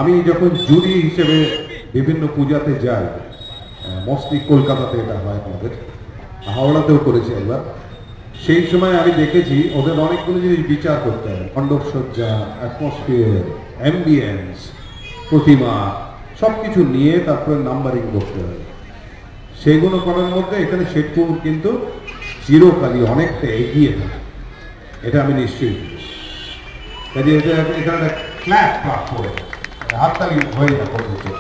আমি যখন জুরি হিসেবে বিভিন্ন পূজাতে যাই, মোস্টলি কলকাতাতে এটা হয়, আমাদের হাওড়াতেও করেছি একবার। সেই সময় আমি দেখেছি ওদের অনেকগুলো জিনিস বিচার করতে হয়, মণ্ডপসজ্জা, অ্যাটমসফিয়ার, অ্যাম্বিয়েন্স, প্রতিমা, সব কিছু নিয়ে তারপরে নাম্বারিং করতে হয়। সেগুলো করার মধ্যে এখানে শেরপুর কিন্তু চিরকালই অনেকটা এগিয়ে থাকে, এটা আমি নিশ্চয়ই। কাজে এটা এখানে ফ্ল্যাট ক্লাব করে হাততালি হয়ে না করতে।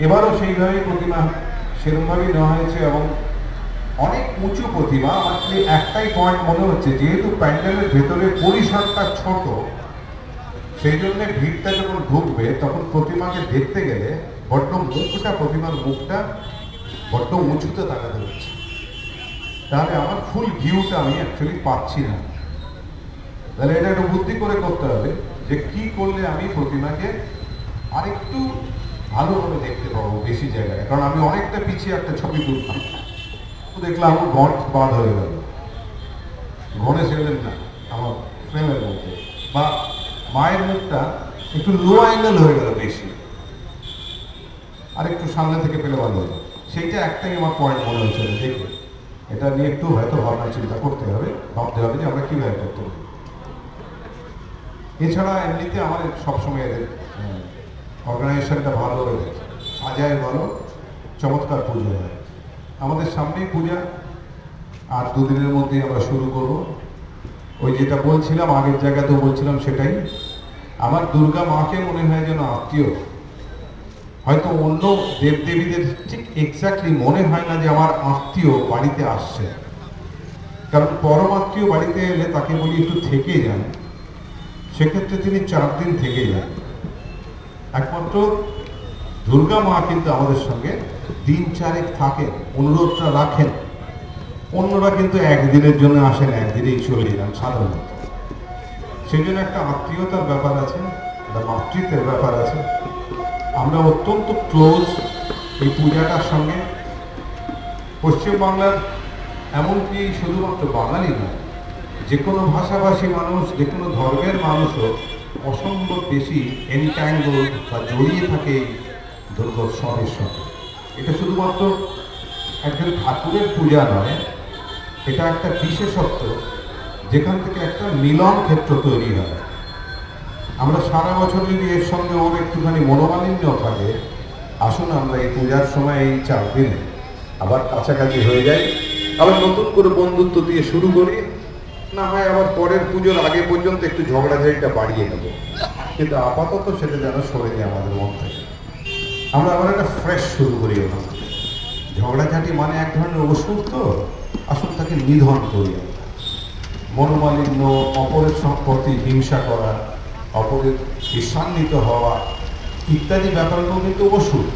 এবারও সেইভাবেই প্রতিমা সেরকমভাবেই নেওয়া হয়েছে এবং অনেক উঁচু প্রতিমা। আমার একটাই পয়েন্ট মনে হচ্ছে, যেহেতু প্যান্ডেলের ভেতরে পরিসরটা ছোট, সেই জন্য ভিড়টা যখন ঢুকবে তখন প্রতিমাকে দেখতে গেলে বড্ড মুখটা, প্রতিমার মুখটা বড্ড উঁচুতে তাকাতে হচ্ছে, তাহলে আমার ফুল ভিউটা আমি অ্যাকচুয়ালি পাচ্ছি না। তাহলে এটা একটু বুদ্ধি করে করতে হবে যে কি করলে আমি প্রতিমাকে আরেকটু ভালোভাবে দেখতে পাবো বেশি জায়গায়। কারণ আমি অনেকটা পিছিয়ে একটা ছবি তুলতাম, দেখলাম আমার গণেশ বাদ হয়ে গেল, গণেশ এলেন না আমার ফ্রেমের মধ্যে, বা মায়ের মুখটা একটু লো অ্যাঙ্গেল হয়ে গেল বেশি, আর একটু সামনে থেকে পেলে ভালো হতো। সেইটা একটাই আমার পয়েন্ট মনে হচ্ছে, দেখে এটা নিয়ে একটু হয়তো ভাবনা চিন্তা করতে হবে, ভাবতে হবে যে আমরা কীভাবে করতে পারি। এছাড়া এমনিতে আমাদের সবসময় এদের অর্গানাইজেশনটা ভালো হয়ে গেছে, সাজায় ভালো, চমৎকার পুজো হয়। আমাদের সামনেই পূজা, আর দুদিনের মধ্যেই আমরা শুরু করব। ওই যেটা বলছিলাম আগের জায়গাতেও বলছিলাম সেটাই, আমার দুর্গা মাকে মনে হয় যেন আত্মীয়। হয়তো অন্য দেবদেবীদের ঠিক এক্স্যাক্টলি মনে হয় না যে আমার আত্মীয় বাড়িতে আসছে, কারণ পরম আত্মীয় বাড়িতে এলে তাকে বলি একটু থেকে যান, সেক্ষেত্রে তিনি 4 দিন থেকে যান। একমাত্র দুর্গা মা কিন্তু আমাদের সঙ্গে দিন 4 থাকেন, অনুরোধটা রাখেন। অন্যরা কিন্তু একদিনের জন্য আসেন, একদিনেই চলে যান সাধারণত। সেই জন্য একটা আত্মীয়তার ব্যাপার আছে, একটা মাতৃত্বের ব্যাপার আছে। আমরা অত্যন্ত ক্লোজ এই পূজাটার সঙ্গে। পশ্চিমবাংলার এমনকি শুধুমাত্র বাঙালি নয়, যে কোনো ভাষাভাষী মানুষ, যে কোনো ধর্মের মানুষও অসম্ভব বেশি এনট্যাঙ্গল বা জড়িয়ে থাকে দুর্গোৎসবের সঙ্গে। এটা শুধুমাত্র একজন ঠাকুরের পূজা নয়, এটা একটা বিশেষত্ব যেখান থেকে একটা মিলন ক্ষেত্র তৈরি হয়। আমরা সারা বছর যদি এর সঙ্গে ওর একটুখানি মনোমালিন্য থাকে, আসুন আমরা এই পূজার সময় এই 4 দিনে আবার কাছাকাছি হয়ে যাই, আবার নতুন করে বন্ধুত্ব দিয়ে শুরু করি। না হয় আবার পরের পুজোর আগে পর্যন্ত একটু ঝগড়াঝাড়িটা বাড়িয়ে নেব, কিন্তু আপাতত সেটা যেন সরে যায় আমাদের মন থেকে। আমরা আবার একটা ফ্রেশ শুরু করি। ওখান থেকে ঝগড়াঝাটি মানে এক ধরনের ওষুধ, তো আসলে তাকে নিধন করি আমরা। মনোমালিন্য, অপরের প্রতি হিংসা করা, অপরের ঈর্ষান্বিত হওয়া ইত্যাদি ব্যাপারগুলো কিন্তু ওষুধ।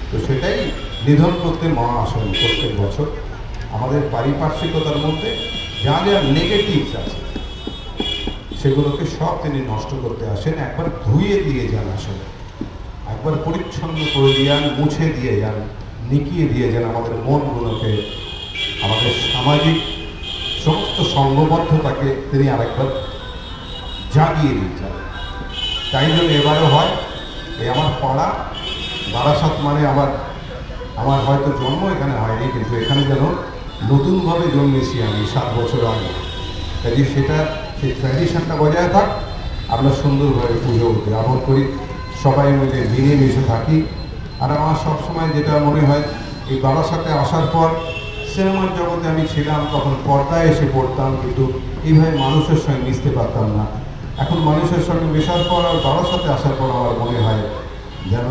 তো সেটাই নিধন করতে মা আসেন প্রত্যেক বছর। আমাদের পারিপার্শ্বিকতার মধ্যে যা যা নেগেটিভস আছে সেগুলোকে সব তিনি নষ্ট করতে আসেন। একবার ধুয়ে দিয়ে যান, আসেন একবার পরিচ্ছন্ন করে দিয়ে যান, মুছে দিয়ে যান, নিকিয়ে দিয়ে যান আমাদের মনগুলোকে, আমাদের সামাজিক সমস্ত সঙ্গবদ্ধতাকে তিনি আরেকবার জাগিয়ে দিচ্ছেন। তাই জন্য এবারও হয় এই আমার পাড়া বারাসাত, মানে আমার হয়তো জন্ম এখানে হয়নি, কিন্তু এখানে যেন নতুনভাবে জন্মেছি আমি 7 বছর আগে। কাজে সেটা, সেই ট্র্যাডিশনটা বজায় থাক, আমরা সুন্দরভাবে পুজো উদযাপন করি, সবাই মিলে মিলেমিশে থাকি। আর আমার সবসময় যেটা মনে হয়, এই বারাসাতে আসার পর সিনেমার জগতে আমি ছিলাম, তখন পর্দায় এসে পড়তাম, কিন্তু এইভাবে মানুষের সঙ্গে মিশতে পারতাম না। এখন মানুষের সঙ্গে মেশার পর আর বারাসাতে আসার পর আমার মনে হয় যেন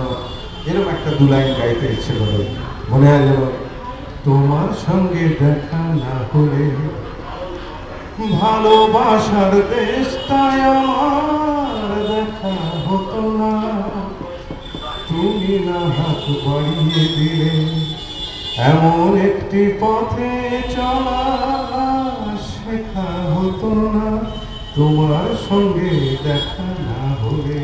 এরকম একটা 2 লাইন গাইতে ইচ্ছে করে। মনে হয় যেন তোমার সঙ্গে দেখা না হলে ভালোবাসার দেশটায় আমার দেখা হতো না, তুমি না হাত বাড়িয়ে দিলে এমন একটি পথে চলা শেখা হতো না, তোমার সঙ্গে দেখা না হলে।